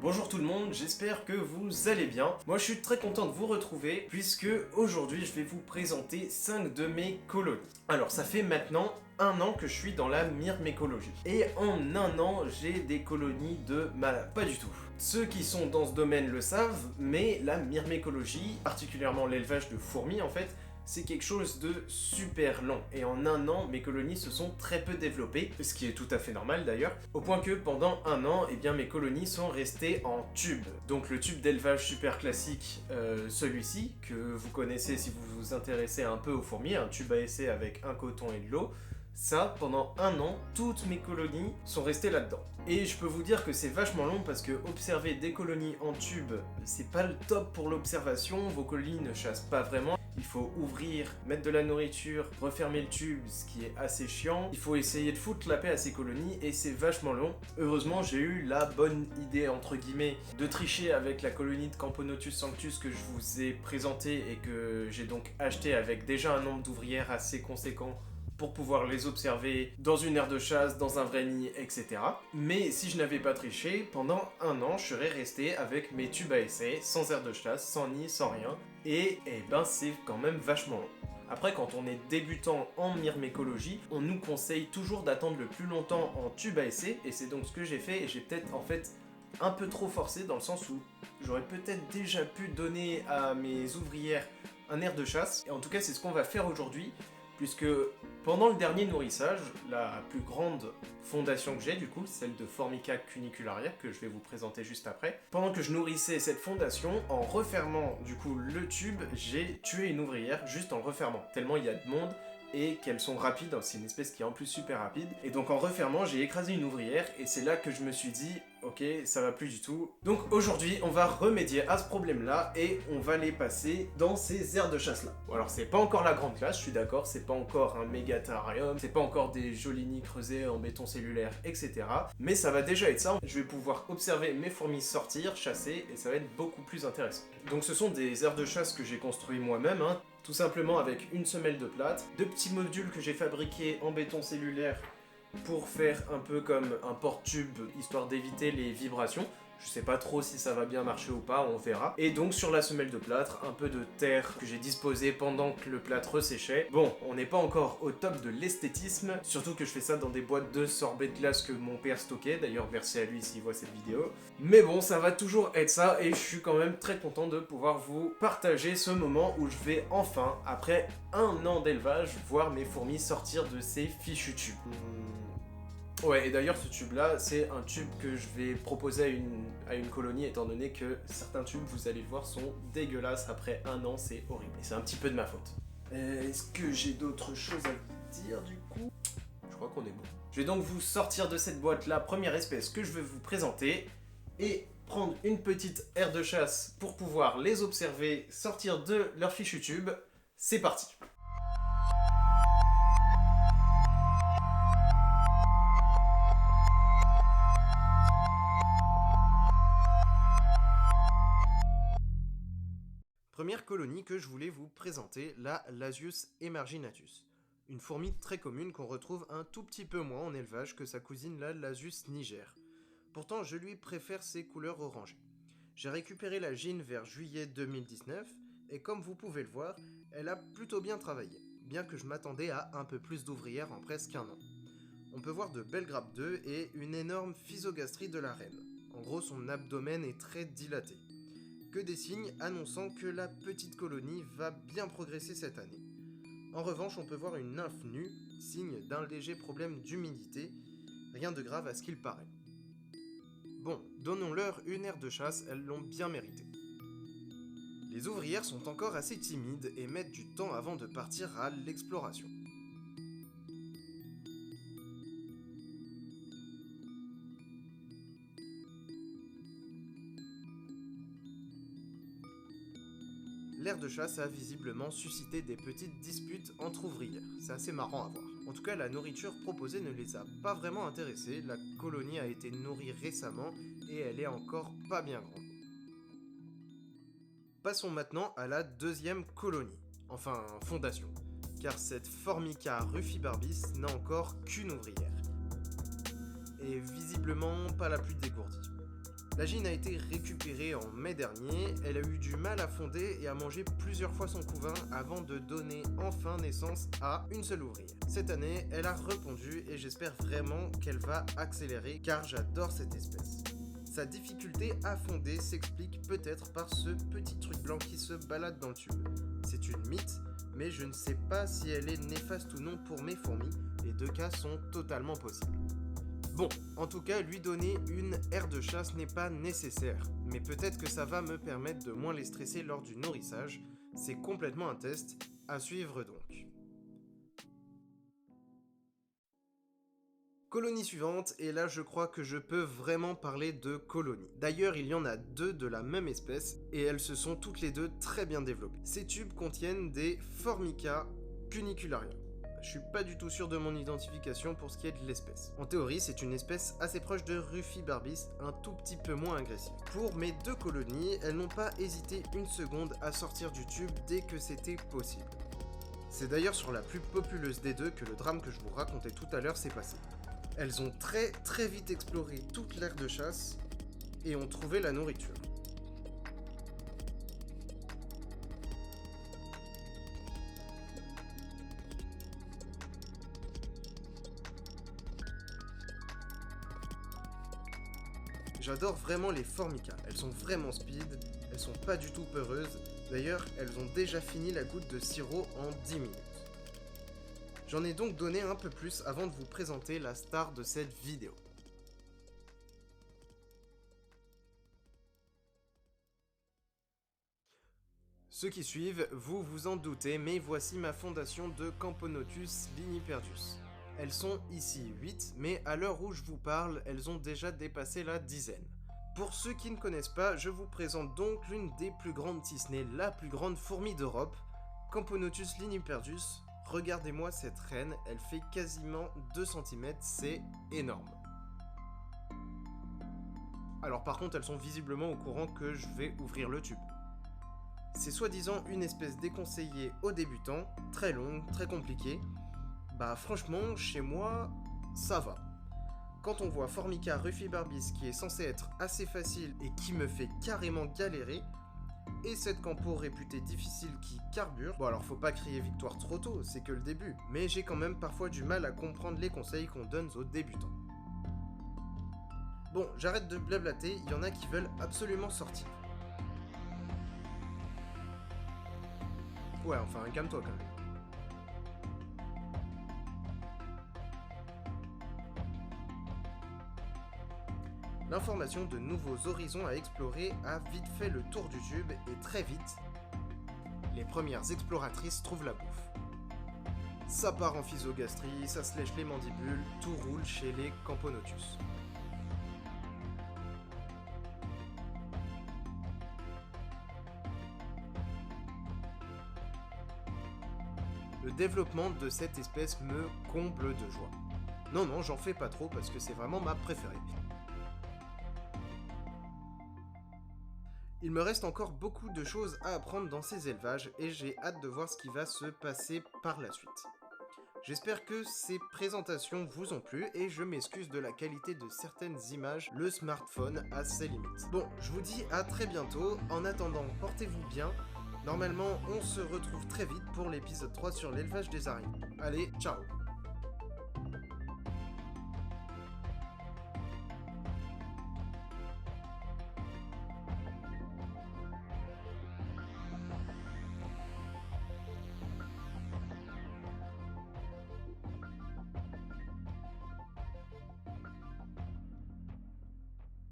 Bonjour tout le monde, j'espère que vous allez bien. Moi je suis très content de vous retrouver puisque aujourd'hui je vais vous présenter 5 de mes colonies. Alors ça fait maintenant un an que je suis dans la myrmécologie. Et en un an j'ai des colonies de malades. Pas du tout. Ceux qui sont dans ce domaine le savent, mais la myrmécologie, particulièrement l'élevage de fourmis en fait, c'est quelque chose de super long. Et en un an, mes colonies se sont très peu développées, ce qui est tout à fait normal d'ailleurs, au point que pendant un an, eh bien, mes colonies sont restées en tube. Donc le tube d'élevage super classique, celui-ci, que vous connaissez si vous vous intéressez un peu aux fourmis, un tube à essai avec un coton et de l'eau. Ça, pendant un an, toutes mes colonies sont restées là-dedans. Et je peux vous dire que c'est vachement long parce que observer des colonies en tube, c'est pas le top pour l'observation, vos colonies ne chassent pas vraiment. Il faut ouvrir, mettre de la nourriture, refermer le tube, ce qui est assez chiant. Il faut essayer de foutre la paix à ces colonies et c'est vachement long. Heureusement, j'ai eu la bonne idée, entre guillemets, de tricher avec la colonie de Camponotus sanctus que je vous ai présentée et que j'ai donc acheté avec déjà un nombre d'ouvrières assez conséquent pour pouvoir les observer dans une aire de chasse, dans un vrai nid, etc. Mais si je n'avais pas triché, pendant un an, je serais resté avec mes tubes à essai, sans aire de chasse, sans nid, sans rien, et ben c'est quand même vachement long. Après, quand on est débutant en myrmécologie, on nous conseille toujours d'attendre le plus longtemps en tube à essai, et c'est donc ce que j'ai fait, et j'ai peut-être en fait un peu trop forcé dans le sens où j'aurais peut-être déjà pu donner à mes ouvrières un aire de chasse, et en tout cas c'est ce qu'on va faire aujourd'hui, puisque pendant le dernier nourrissage, la plus grande fondation que j'ai du coup, celle de Formica cunicularia, que je vais vous présenter juste après, pendant que je nourrissais cette fondation, en refermant du coup le tube, j'ai tué une ouvrière juste en le refermant, tellement il y a de monde et qu'elles sont rapides, c'est une espèce qui est en plus super rapide, et donc en refermant j'ai écrasé une ouvrière, et c'est là que je me suis dit, ok, ça va plus du tout. Donc aujourd'hui on va remédier à ce problème là, et on va les passer dans ces aires de chasse là. Bon, alors c'est pas encore la grande classe, je suis d'accord, c'est pas encore un mégatarium, c'est pas encore des jolis nids creusés en béton cellulaire, etc. Mais ça va déjà être ça, je vais pouvoir observer mes fourmis sortir, chasser, et ça va être beaucoup plus intéressant. Donc ce sont des aires de chasse que j'ai construit moi-même, tout simplement avec une semelle de plâtre, deux petits modules que j'ai fabriqués en béton cellulaire pour faire un peu comme un porte-tube, histoire d'éviter les vibrations. Je sais pas trop si ça va bien marcher ou pas, on verra. Et donc sur la semelle de plâtre, un peu de terre que j'ai disposée pendant que le plâtre séchait. Bon, on n'est pas encore au top de l'esthétisme, surtout que je fais ça dans des boîtes de sorbet de glace que mon père stockait, d'ailleurs merci à lui s'il voit cette vidéo. Mais bon, ça va toujours être ça, et je suis quand même très content de pouvoir vous partager ce moment où je vais enfin, après un an d'élevage, voir mes fourmis sortir de ces fichus tubes. Ouais, et d'ailleurs ce tube là, c'est un tube que je vais proposer à une colonie, étant donné que certains tubes, vous allez le voir, sont dégueulasses après un an, c'est horrible. Et c'est un petit peu de ma faute. Est-ce que j'ai d'autres choses à vous dire du coup? Je crois qu'on est bon. Je vais donc vous sortir de cette boîte là, première espèce que je vais vous présenter, et prendre une petite aire de chasse pour pouvoir les observer sortir de leur fichu tube. C'est parti! Première colonie que je voulais vous présenter, la Lasius emarginatus. Une fourmi très commune qu'on retrouve un tout petit peu moins en élevage que sa cousine la Lasius niger. Pourtant, je lui préfère ses couleurs orangées. J'ai récupéré la gine vers juillet 2019, et comme vous pouvez le voir, elle a plutôt bien travaillé, bien que je m'attendais à un peu plus d'ouvrières en presque un an. On peut voir de belles grappes d'œufs et une énorme physogastrie de la reine. En gros, son abdomen est très dilaté. Que des signes annonçant que la petite colonie va bien progresser cette année. En revanche, on peut voir une nymphe nue, signe d'un léger problème d'humidité, rien de grave à ce qu'il paraît. Bon, donnons-leur une aire de chasse, elles l'ont bien mérité. Les ouvrières sont encore assez timides et mettent du temps avant de partir à l'exploration. L'aire de chasse a visiblement suscité des petites disputes entre ouvrières. C'est assez marrant à voir. En tout cas, la nourriture proposée ne les a pas vraiment intéressées. La colonie a été nourrie récemment et elle est encore pas bien grande. Passons maintenant à la deuxième colonie, enfin fondation, car cette Formica rufibarbis n'a encore qu'une ouvrière. Et visiblement pas la plus dégourdie. La gine a été récupérée en mai dernier, elle a eu du mal à fonder et a mangé plusieurs fois son couvain avant de donner enfin naissance à une seule ouvrière. Cette année, elle a repondu et j'espère vraiment qu'elle va accélérer car j'adore cette espèce. Sa difficulté à fonder s'explique peut-être par ce petit truc blanc qui se balade dans le tube. C'est une mythe, mais je ne sais pas si elle est néfaste ou non pour mes fourmis, les deux cas sont totalement possibles. Bon, en tout cas, lui donner une aire de chasse n'est pas nécessaire, mais peut-être que ça va me permettre de moins les stresser lors du nourrissage, c'est complètement un test, à suivre donc. Colonie suivante, et là je crois que je peux vraiment parler de colonies. D'ailleurs, il y en a deux de la même espèce, et elles se sont toutes les deux très bien développées. Ces tubes contiennent des Formica cunicularia. Je suis pas du tout sûr de mon identification pour ce qui est de l'espèce. En théorie, c'est une espèce assez proche de Rufibarbis, un tout petit peu moins agressive. Pour mes deux colonies, elles n'ont pas hésité une seconde à sortir du tube dès que c'était possible. C'est d'ailleurs sur la plus populeuse des deux que le drame que je vous racontais tout à l'heure s'est passé. Elles ont très vite exploré toute l'aire de chasse et ont trouvé la nourriture. J'adore vraiment les Formica, elles sont vraiment speed, elles sont pas du tout peureuses, d'ailleurs elles ont déjà fini la goutte de sirop en 10 minutes. J'en ai donc donné un peu plus avant de vous présenter la star de cette vidéo. Ceux qui suivent, vous vous en doutez, mais voici ma fondation de Camponotus linipertus. Elles sont ici 8, mais à l'heure où je vous parle, elles ont déjà dépassé la dizaine. Pour ceux qui ne connaissent pas, je vous présente donc l'une des plus grandes, si ce n'est la plus grande fourmi d'Europe, Camponotus linipertus. Regardez-moi cette reine, elle fait quasiment 2 cm, c'est énorme. Alors par contre, elles sont visiblement au courant que je vais ouvrir le tube. C'est soi-disant une espèce déconseillée aux débutants, très longue, très compliquée. Bah franchement, chez moi, ça va. Quand on voit Formica rufibarbis qui est censé être assez facile et qui me fait carrément galérer, et cette campo réputée difficile qui carbure, bon alors faut pas crier victoire trop tôt, c'est que le début, mais j'ai quand même parfois du mal à comprendre les conseils qu'on donne aux débutants. Bon, j'arrête de blablater, il y en a qui veulent absolument sortir. Ouais, enfin, calme-toi quand même. L'information de nouveaux horizons à explorer a vite fait le tour du tube et très vite, les premières exploratrices trouvent la bouffe. Ça part en physogastrie, ça se lèche les mandibules, tout roule chez les Camponotus. Le développement de cette espèce me comble de joie. Non, j'en fais pas trop parce que c'est vraiment ma préférée. Il me reste encore beaucoup de choses à apprendre dans ces élevages et j'ai hâte de voir ce qui va se passer par la suite. J'espère que ces présentations vous ont plu et je m'excuse de la qualité de certaines images, le smartphone a ses limites. Bon, je vous dis à très bientôt, en attendant portez-vous bien, normalement on se retrouve très vite pour l'épisode 3 sur l'élevage des araignées. Allez, ciao!